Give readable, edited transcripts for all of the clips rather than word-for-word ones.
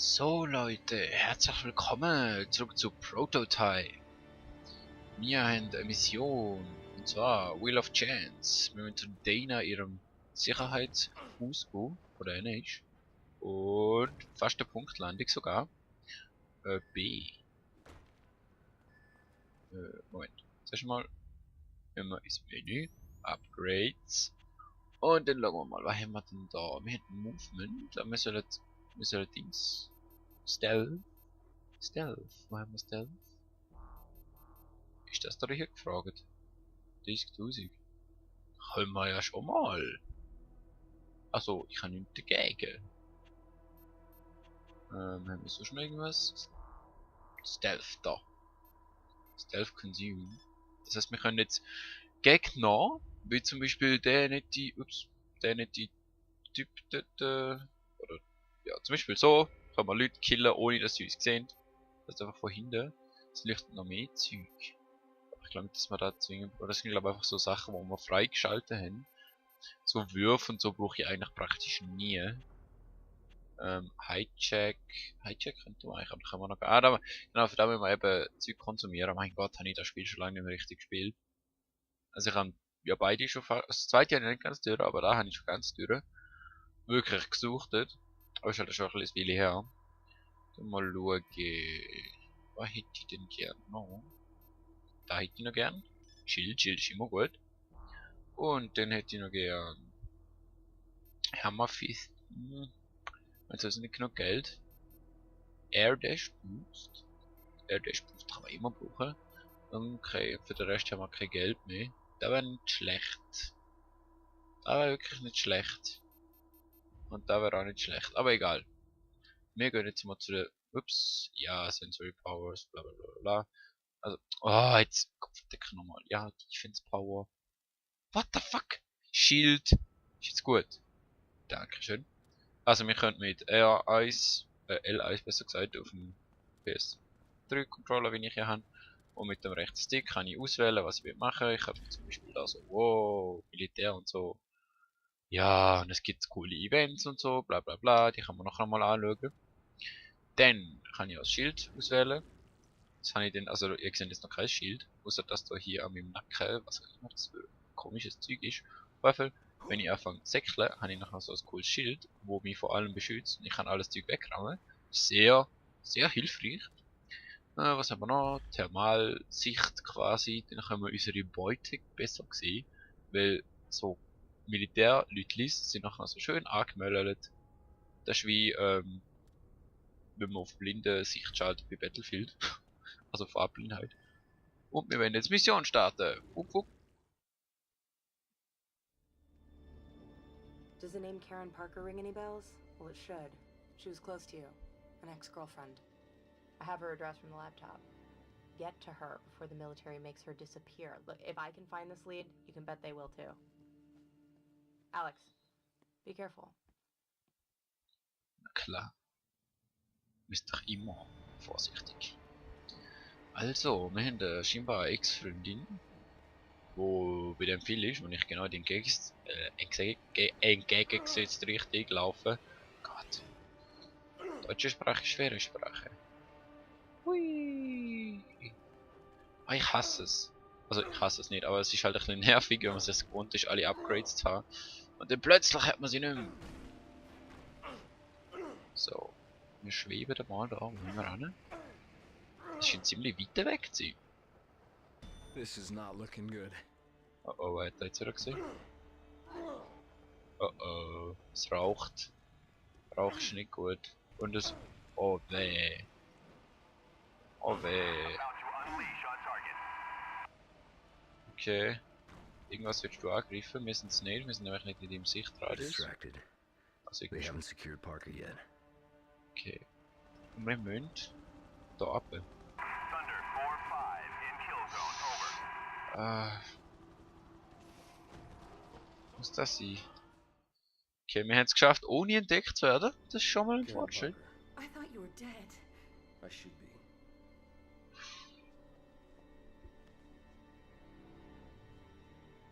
So Leute, herzlich willkommen zurück zu Prototype. Wir haben eine Mission, und zwar Wheel of Chance. Wir müssen zu Dana ihrem Sicherheitshaus gehen, oder einer ist. Und fast eine Punktlandung sogar. B. Moment. Zuerst mal immer ins Menü, Upgrades. Und dann schauen wir mal, was haben wir denn da? Wir haben Movement, aber wir sollen Dings. Stealth. Wo haben wir Stealth? Ist das da hier gefragt? 30.000. Können wir ja schon mal. Also, ich habe nichts dagegen. Haben wir so schon irgendwas? Stealth da. Stealth Consume. Das heißt, wir können jetzt Gegner, wie zum Beispiel der nette Typ dort, oder, ja, zum Beispiel so, können wir Leute killen, ohne dass sie uns sehen. Das ist einfach von hinten. Es leuchtet noch mehr Zeug. Aber ich glaube nicht, dass wir da zwingen, oder das sind glaube ich einfach so Sachen, die wir freigeschaltet haben. So Würfe und so brauche ich eigentlich praktisch nie. Hijack könnte man eigentlich, aber kann man noch gar nicht. Genau, für da müssen wir eben Zeug konsumieren. Mein Gott, habe ich das Spiel schon lange nicht mehr richtig gespielt. Also ich habe ja beide schon fast, das zweite habe ich nicht ganz durch, aber da habe ich schon ganz durch. Wirklich gesuchtet. Aber ist halt schon ein bisschen Weile her. Dann mal schauen, was hätte ich denn gern noch? Da hätte ich noch gern. Schild ist immer gut. Und dann hätte ich noch gern Hammerfist. Also ist nicht genug Geld. Air Dash Boost. Air Dash Boost kann man immer brauchen. Okay, für den Rest haben wir kein Geld mehr. Das wäre nicht schlecht. Das wäre wirklich nicht schlecht. Und das wäre auch nicht schlecht. Aber egal. Wir gehen jetzt mal zu der. Ups. Ja, Sensory Powers, bla bla bla bla. Also. Oh, jetzt. Kopfdecker nochmal. Ja, Defense Power. What the fuck? Shield. Ist jetzt gut. Dankeschön. Also wir können mit R1, L1 besser gesagt, auf dem PS3 Controller, wie ich hier habe. Und mit dem rechten Stick kann ich auswählen, was ich will machen. Ich habe zum Beispiel da so, wow, Militär und so. Ja, und es gibt coole Events und so, bla bla bla, die kann man noch einmal anschauen. Dann kann ich das Schild auswählen. Das habe ich dann, also ihr seht jetzt noch kein Schild, außer dass da hier an meinem Nacken, was auch immer das für komisches Zeug ist. Auf jeden Fall, wenn ich anfange zu säckeln, habe ich nachher so ein cooles Schild, wo mich vor allem beschützt und ich kann alles Zeug wegrammen. Sehr, sehr hilfreich. Was haben wir noch? Thermalsicht quasi, dann können wir unsere Beute besser sehen, weil so Militärleutlis sind nachher so schön angemeldet. Das ist wie, wenn man auf blinde Sicht schaltet bei Battlefield. Also Farbblindheit. Und wir werden jetzt Mission starten. Wupp, wupp. Does the name Karen Parker ring any bells? Well, it should. She was close to you. An ex-girlfriend. I have her address from the laptop. Get to her before the military makes her disappear. Look, if I can find this lead, you can bet they will too. Alex, be careful. Na klar. Ist doch immer vorsichtig. Also, wir haben scheinbar eine Ex-Freundin, wo bei dem Film ist, und ich genau die entgegengesetzte Richtung laufe. Gott. Deutsche Sprache ist schwere Sprache. Hui. Ah, ich hasse es. Also ich hasse es nicht, aber es ist halt ein bisschen nervig, wenn man es gewohnt ist, alle Upgrades zu haben. Und dann plötzlich hat man sie nicht mehr. So. Wir schweben da mal da, wo sind wir ran? Das scheint ziemlich weit weg zu sein. This is not looking good. Oh oh, wer hat da jetzt wieder gesehen? Oh oh, es raucht. Rauch ist nicht gut. Und es... Oh weh. Oh weh. Okay. Irgendwas willst du angreifen? Wir sind es nicht, wir sind nämlich nicht in deinem Sichtradius. Distracted. Also They irgendwie haven't schon. secured Parker yet. Okay. Und wir müssen da ab. Muss das sein? Okay, wir haben es geschafft, ohne entdeckt zu werden. Das ist schon mal ein Karen Fortschritt. Parker. I thought you were dead. I should be.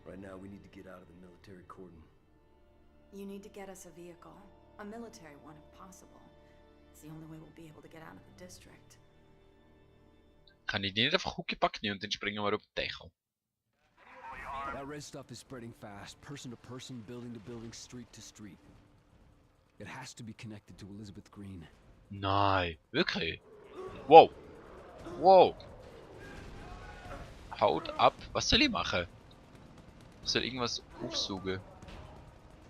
Right now, we need to get out of the military cordon. You need to get us a vehicle. A military one, if possible. It's the only way we'll be able to get out of the district. Kann ich die nicht einfach Huckepack nehmen und dann springen wir auf den Dächer? That red stuff is spreading fast, person to person, building to building, street to street. It has to be connected to Elizabeth Green. Nein, wirklich? Wow. Wow. Haut ab. Was soll ich machen? Ich soll irgendwas aufsaugen.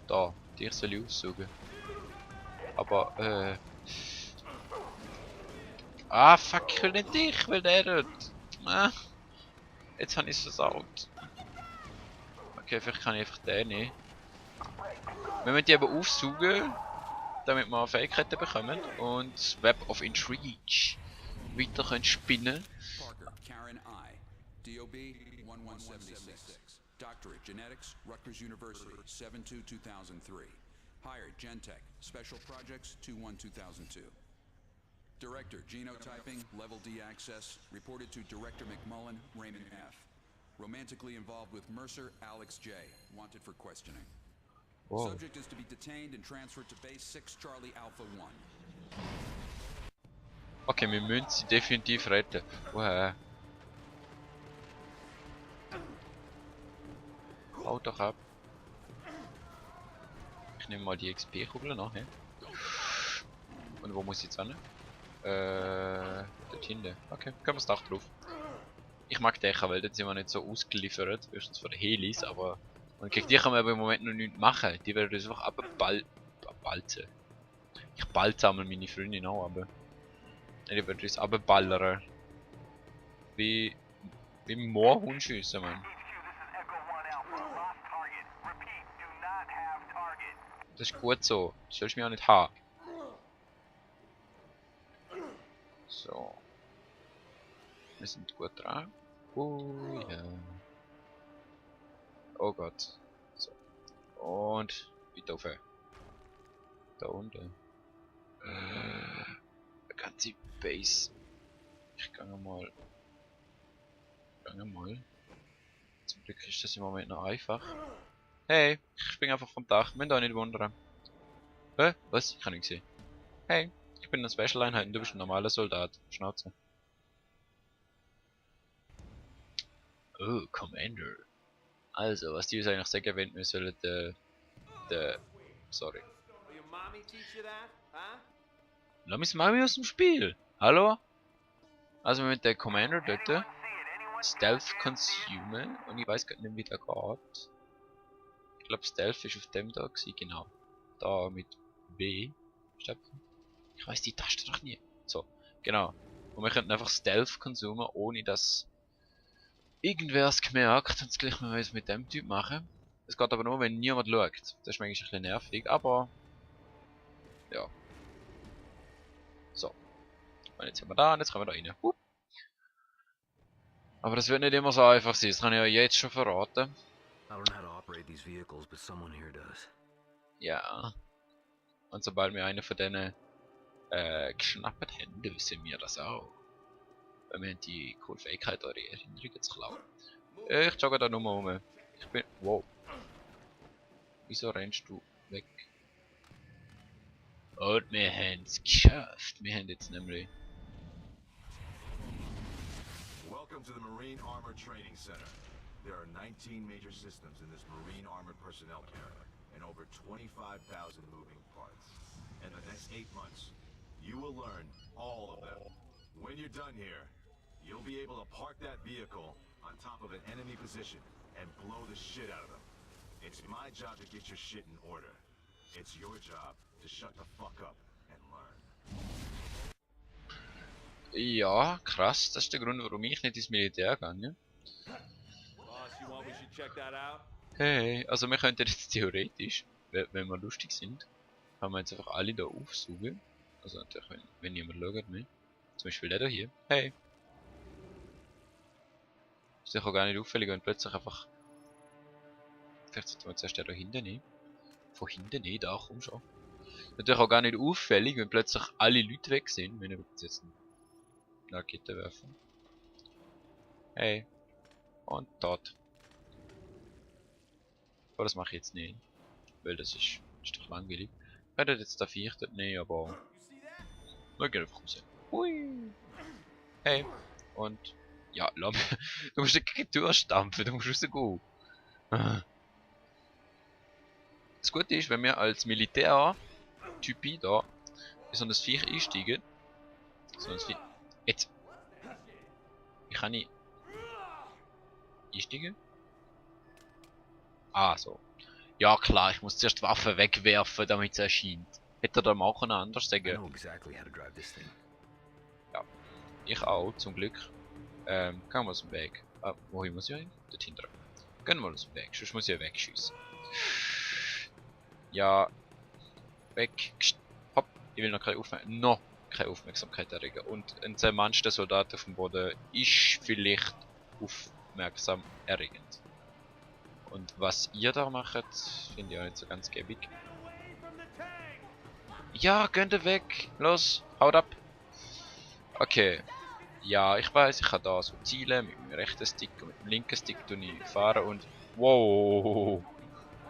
Da, dich soll ich aufsaugen. Aber, ah, fuck, ich will nicht dich, ich will der dort. Ah, jetzt habe ich es versaut. Okay, vielleicht kann ich einfach den nehmen. Wir müssen die eben aufsaugen, damit wir Fähigkeiten bekommen und Web of Intrigue weiter können spinnen. Parker, Karen I. DOB 1176. Doctorate Genetics, Rutgers University, 7/2/2003. Hired Gentech, Special Projects 2/1/2002. Director Genotyping, Level D Access, reported to Director McMullen, Raymond F. Romantically involved with Mercer, Alex J. Wanted for questioning. Wow. Subject is to be detained and transferred to Base 6 Charlie Alpha 1. Okay, wir müssen sie definitiv retten. Woher? Haut doch ab. Ich nehme mal die XP-Kugel nachher. Und wo muss ich jetzt hin? Dort hinten. Okay, können wir das Dach drauf. Ich mag Dächer, weil dort sind wir nicht so ausgeliefert. Höchstens von den Helis, aber... Und gegen die kann man aber im Moment noch nichts machen. Die werden uns einfach abbalzen. Ich balze einmal meine Freundin auch, aber... Die werden uns abballern. Wie Moorhund schiessen, man. Das ist gut so. Das sollst du mich auch nicht haben. So. Wir sind gut dran. Oh ja. Oh Gott. So. Und weiter rauf. Da unten. Eine ganze Base. Ich gehe mal. Zum Glück ist das im Moment noch einfach. Hey, ich spring einfach vom Dach. Müsst euch nicht wundern. Hä? Was? Ich kann nicht sehen. Hey, ich bin eine Special-Einheit und du bist ein normaler Soldat. Schnauze. Oh, Commander. Also, was die uns eigentlich sagen, wenn wir sollen sorry. Lass mich Mami aus dem Spiel. Hallo? Also mit der Commander dort Stealth consumen und ich weiß gar nicht, wie der geht. Ich glaube Stealth ist auf dem da gewesen, genau. Da mit B. Ich weiß die Taste doch nie. So, genau. Und wir könnten einfach Stealth konsumieren, ohne dass irgendwer es gemerkt. Und gleich müssen wir es mit dem Typ machen. Es geht aber nur, wenn niemand schaut. Das ist manchmal ein bisschen nervig, aber... Ja. So. Und jetzt sind wir da und jetzt kommen wir da rein. Aber das wird nicht immer so einfach sein, das kann ich ja jetzt schon verraten. I don't know how to operate these vehicles, but someone here does. Ja. Und sobald wir einen von denen geschnappt haben, wissen wir das auch. Weil wir haben die coole Fähigkeit, eure Erinnerungen zu klauen. Ich jogge da nur rum. Ich bin... Wow. Wieso rennst du weg? Und wir haben es geschafft. Wir haben jetzt nämlich... Welcome to the Marine Armor Training Center. There are 19 major systems in this Marine Armored Personnel Carrier, and over 25,000 moving parts. In the next 8 months, you will learn all of them. When you're done here, you'll be able to park that vehicle on top of an enemy position and blow the shit out of them. It's my job to get your shit in order. It's your job to shut the fuck up and learn. Ja, krass. Das ist der Grund, warum ich nicht ins Militär gehe. Hey, also wir könnten jetzt theoretisch, wenn wir lustig sind, kann man jetzt einfach alle da aufsuchen. Also natürlich, wenn niemand schaut mehr. Zum Beispiel der da hier. Hey. Ist doch auch gar nicht auffällig, wenn plötzlich einfach... Vielleicht sollten wir zuerst den da hinten nehmen. Von hinten nicht, da komm schon. Natürlich auch gar nicht auffällig, wenn plötzlich alle Leute weg sind, wenn wir jetzt eine Rakete werfen. Hey. Und tot. Aber das mache ich jetzt nicht. Weil das ist doch langweilig. Ich werde jetzt da Viech dort nehmen, aber... Wir gehen einfach raus. Hui. Hey. Und... Ja, lass mich. Du musst nicht gegen die Tür stampfen, du musst rausgehen. Ah. Das Gute ist, wenn wir als Militär-Typi da in so ein Viech einsteigen. So ein Viech. Jetzt. Ich kann nicht einsteigen. Ah, so. Ja klar, ich muss zuerst die Waffe wegwerfen, damit es erscheint. Hätte er da mal auch anders I sagen. know exactly how to drive this thing. Ich auch, zum Glück. Gehen wir aus dem Weg. Ah, wohin muss ich hin? Dort hinten. Gehen wir aus dem Weg, sonst muss ich ja wegschiessen. Ja. Weg. Hopp. Ich will noch keine Aufmerksamkeit erregen. Und ein zermanschter Soldat auf dem Boden ist vielleicht aufmerksam erregend. Und was ihr da macht, finde ich auch nicht so ganz gäbig. Ja, geht weg! Los, haut ab! Okay. Ja, ich weiß, ich kann da so zielen mit dem rechten Stick und mit dem linken Stick tue ich fahren und... Wow!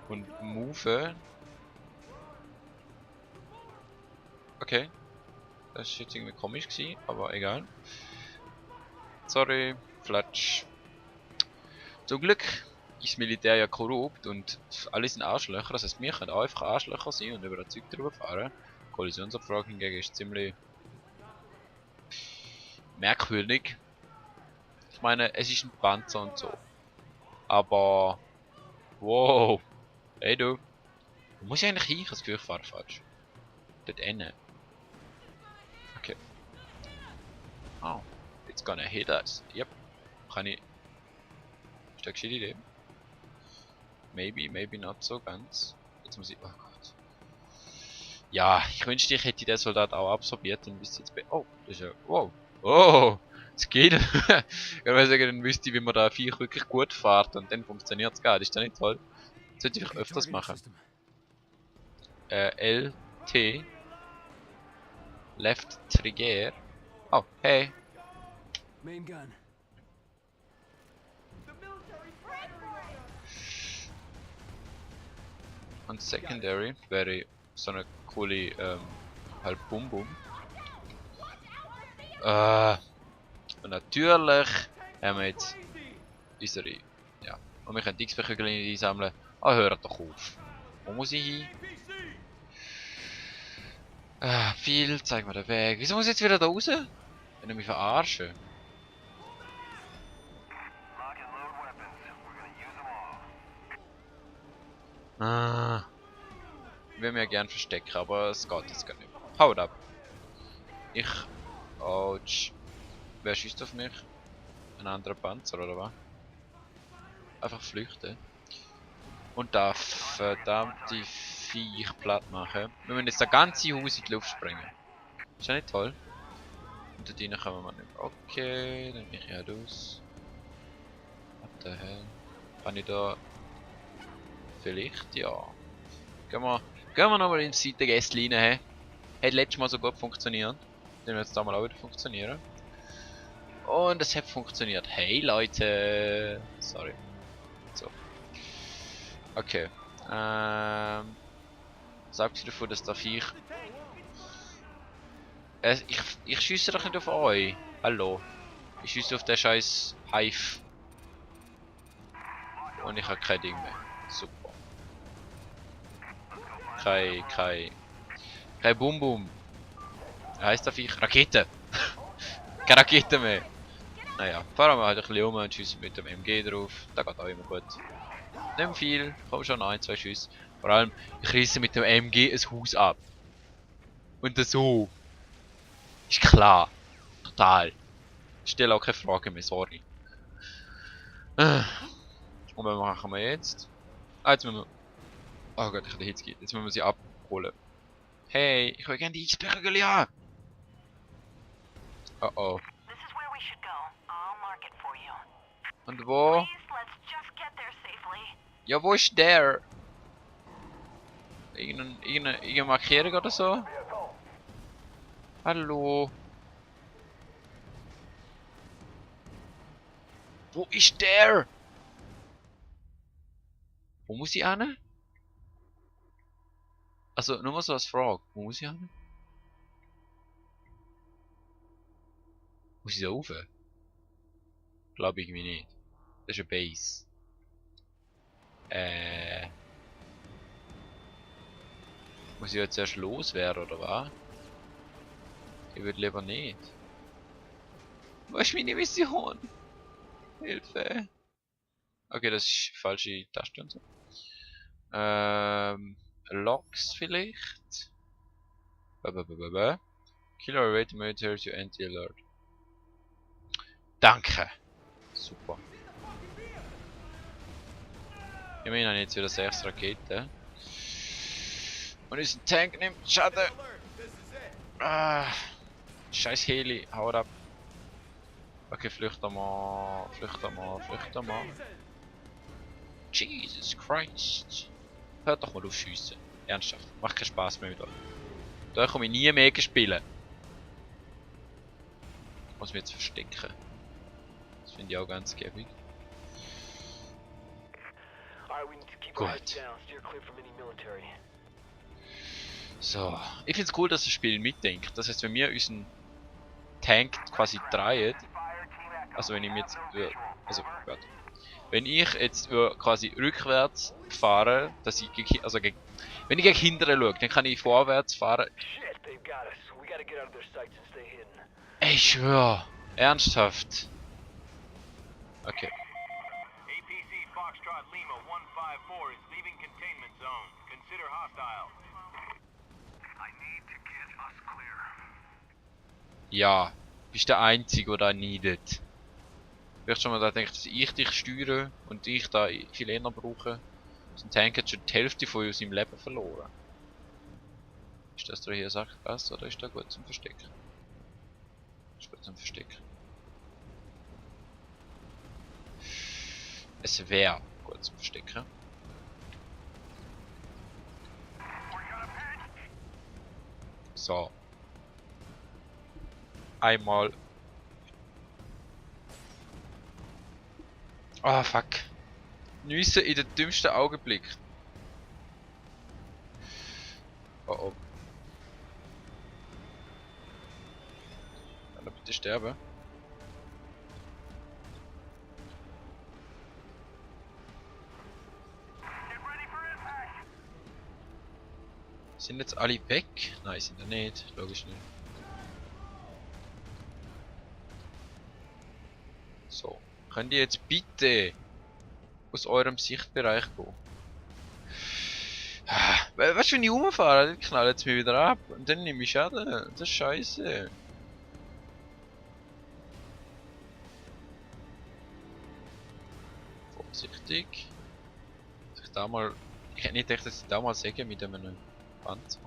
Und move. Okay. Das ist jetzt irgendwie komisch gewesen, aber egal. Sorry, Flatsch. Zum Glück ist das Militär ja korrupt und alle sind Arschlöcher, das heißt wir können auch einfach Arschlöcher sein und über das Zeug drüber fahren. Kollisionsabfrage hingegen ist ziemlich merkwürdig. Ich meine, es ist ein Panzer und so. Aber... Wow! Hey du! Wo muss ich eigentlich hin? Ich habe das Gefühl, ich fahre falsch. Dort hinten. Okay. Oh. It's gonna hit us. Yep. Kann ich... Ist das eine gescheite Idee? Maybe, maybe not so ganz. Jetzt muss ich... Oh Gott. Ja, ich wünschte, ich hätte den Soldat auch absorbiert, dann wüsste ich jetzt... Oh, das ist ja... Wow. Oh, es geht. Ich weiß nicht, dann wüsste ich, wie man da Viech wirklich gut fährt und dann funktioniert es gar. Ist das nicht toll? Das sollte ich öfters machen. LT. Left Trigger. Oh, hey. Main gun. Und Secondary wäre so eine coole, halt Bum-Bum. Und natürlich haben wir jetzt unsere, ja, und wir können XP-Kügel einsammeln. Ah, hört doch auf. Wo muss ich hin? Viel, zeig mir den Weg. Wieso muss ich jetzt wieder da raus? Wenn ich mich verarsche. Ich will mir gern verstecken, aber es geht jetzt gar nicht. Haut ab. Ich... Autsch. Wer schießt auf mich? Ein anderer Panzer oder was? Einfach flüchten. Und da verdammte Viech platt machen. Wir müssen jetzt das ganze Haus in die Luft sprengen. Ist ja nicht toll? Und dort rein können wir nicht. Okay, dann nehme ich halt aus. What the hell? Kann ich da... Vielleicht, ja. Gehen wir nochmal ins Seitengästchen rein. Hat letztes Mal so gut funktioniert. Den wird jetzt da mal auch wieder funktionieren. Und es hat funktioniert. Hey Leute! Sorry. So. Okay. Sagt sie davon, dass da Viech... ich schiesse doch nicht auf euch. Hallo. Ich schiesse auf den scheiß Hive. Und ich habe kein Ding mehr. Super. Kein Bum-Bum. Heißt das Viech? Rakete! Keine Rakete mehr! Naja, fahren wir halt ein bisschen um und schiessen mit dem MG drauf. Da geht auch immer gut. Nicht viel, komm schon 1, 2 Schüsse. Vor allem, ich reiße mit dem MG ein Haus ab. Und das so. Ist klar. Total. Ich stelle auch keine Frage mehr, sorry. Und was machen wir jetzt? Ah, jetzt müssen wir... Oh Gott, ich habe den Hitze. Jetzt müssen wir sie abholen. Hey, ich will gerne die XP-Kügel haben. Oh oh. Und wo? Ja, wo ist der? Irgendeine Markierung oder so? Hallo? Wo ist der? Wo muss ich hin? Also, nur mal so als Frage. Wo muss ich hin? Muss ich da rauf? Glaube irgendwie nicht. Das ist eine Base. Muss ich jetzt erst loswerden, oder was? Ich würde lieber nicht. Was ist meine Mission? Hilfe! Okay, das ist falsche Taste und so. Logs vielleicht? Killer await military to anti-alert. Danke! Super. Immerhin habe ich jetzt wieder 6 Raketen. Und unser Tank nimmt Schaden. Ah, scheiß Heli, haut ab. Okay, flüchten mal, flüchten mal, flüchten mal. Jesus Christ. Hört doch mal auf schiessen. Ernsthaft, macht keinen Spaß mehr mit euch. Da komme ich nie mehr spielen. Ich muss mich jetzt verstecken. Das finde ich auch ganz gäbig. Gut. So, ich finde es cool, dass das Spiel mitdenkt. Das heißt, wenn wir unseren Tank quasi drehen, also wenn ich mir jetzt, wenn ich jetzt quasi rückwärts fahre, dass ich wenn ich gegen hinten schaue, dann kann ich vorwärts fahren. Ey, ich schwör, ernsthaft. Okay. APC Foxtrot Lima 154 is leaving containment zone. Consider hostile. I need to get us clear. Ja, bist der Einzige, der da needet. Vielleicht schon mal da denkt, dass ich dich steuere und ich da viel eher brauche. Sein Tank hat schon die Hälfte von seinem Leben verloren. Ist das da hier sagt was oder ist da gut zum Verstecken? Ist gut zum Verstecken. Es wäre gut zum Verstecken. So. Einmal. Ah, fuck. Nüsse in den dümmsten Augenblick. Oh oh. Kann er bitte sterben? Sind jetzt alle weg? Nein, sind er nicht. Logisch nicht. So. Könnt ihr jetzt bitte aus eurem Sichtbereich gehen? Weißt du, wenn ich rumfahre, dann knallt es mich wieder ab. Und dann nehme ich Schaden. Das ist scheiße. Vorsichtig. Ich hätte nicht gedacht, dass ich da mal säge mit einem Panzer.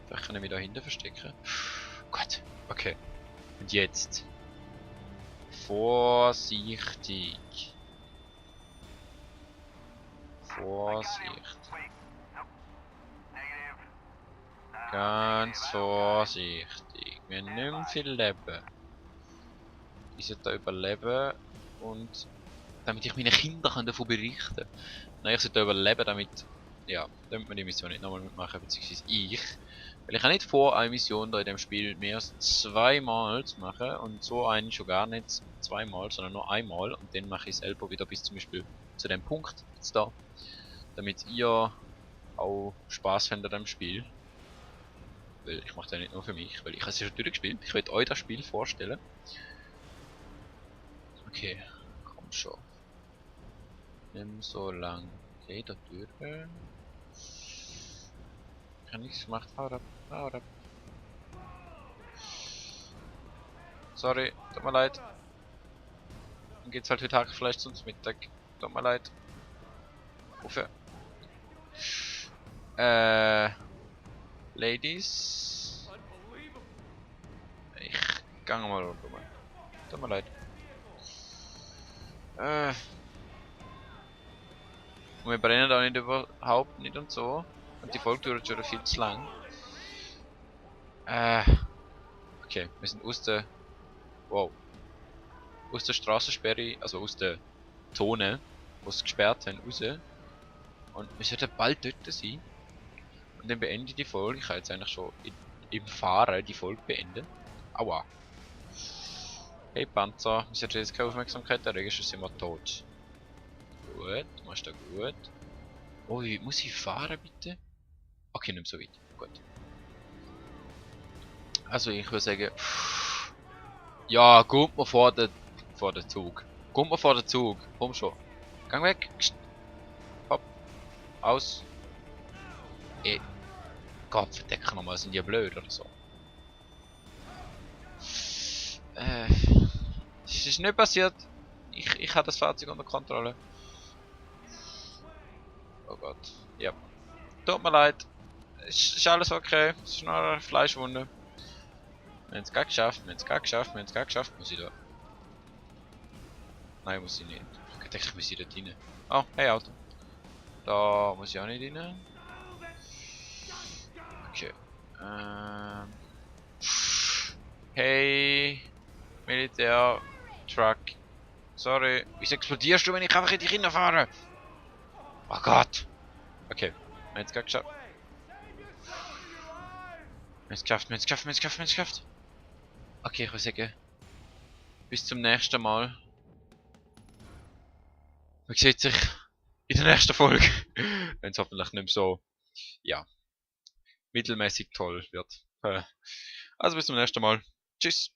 Vielleicht kann ich mich da hinten verstecken. Gott, okay. Und jetzt. Vorsichtig. Vorsicht. Ganz vorsichtig. Wir haben nicht mehr viel Leben. Ich sollte da überleben und damit ich meine Kinder davon berichten kann. Nein, ich sollte da überleben, damit wir die Mission nicht nochmal mitmachen, beziehungsweise ich. Weil ich habe nicht vor, eine Mission da in dem Spiel mehr als zweimal zu machen und so einen schon gar nicht zweimal, sondern nur einmal und dann mache ich selber wieder bis zum Beispiel zu dem Punkt jetzt da, damit ihr auch Spaß habt an dem Spiel. Weil ich mache das nicht nur für mich, weil ich habe es ja schon durchgespielt. Ich will euch das Spiel vorstellen. Okay, komm schon. Nimm so lang. Okay, da durch. Ich habe nichts gemacht, hau ab, hau ab. Sorry, tut mir leid. Dann geht's halt heute Tag vielleicht zum Mittag. Tut mir leid. Wofür? Ladies. Ich gang mal runter. Tut mir leid. Und wir brennen da nicht überhaupt nicht und so. Und die Folge dauert schon viel zu lang. Okay, wir sind aus der... Wow. Aus der Straßensperre, also aus der Zone, wo sie gesperrt haben, raus. Und wir sollten bald dort sein. Und dann beende ich die Folge. Ich habe jetzt eigentlich schon im Fahren die Folge beendet. Aua. Hey Panzer, wir sollten jetzt keine Aufmerksamkeit erregen, sonst sind wir tot. Gut, machst du gut. Oh, wie muss ich fahren bitte? Okay, nicht mehr so weit. Gut. Also ich würde sagen... Ja, kommt mal vor den Zug. Kommt mal vor den Zug. Komm schon. Gang weg. Hopp. Aus. Gott, verdecken nochmal, sind die blöd oder so? Es ist nicht passiert. Ich habe das Fahrzeug unter Kontrolle. Oh Gott. Ja. Tut mir leid. Ist alles okay. Es ist nur eine Fleischwunde. Wir haben es gerade geschafft. Muss ich da? Nein, muss ich nicht. Ich denke, ich muss hier dort rein. Oh, hey Auto. Da muss ich auch nicht rein. Okay. Hey. Militär. Truck. Sorry. Wieso explodierst du, wenn ich einfach in die Kinder fahre? Oh Gott. Okay. Wir haben es gerade geschafft. Wir haben es geschafft. Okay, ich würde sagen. Bis zum nächsten Mal. Man sieht sich in der nächsten Folge. Wenn es hoffentlich nicht mehr so, ja, mittelmäßig toll wird. Also bis zum nächsten Mal. Tschüss.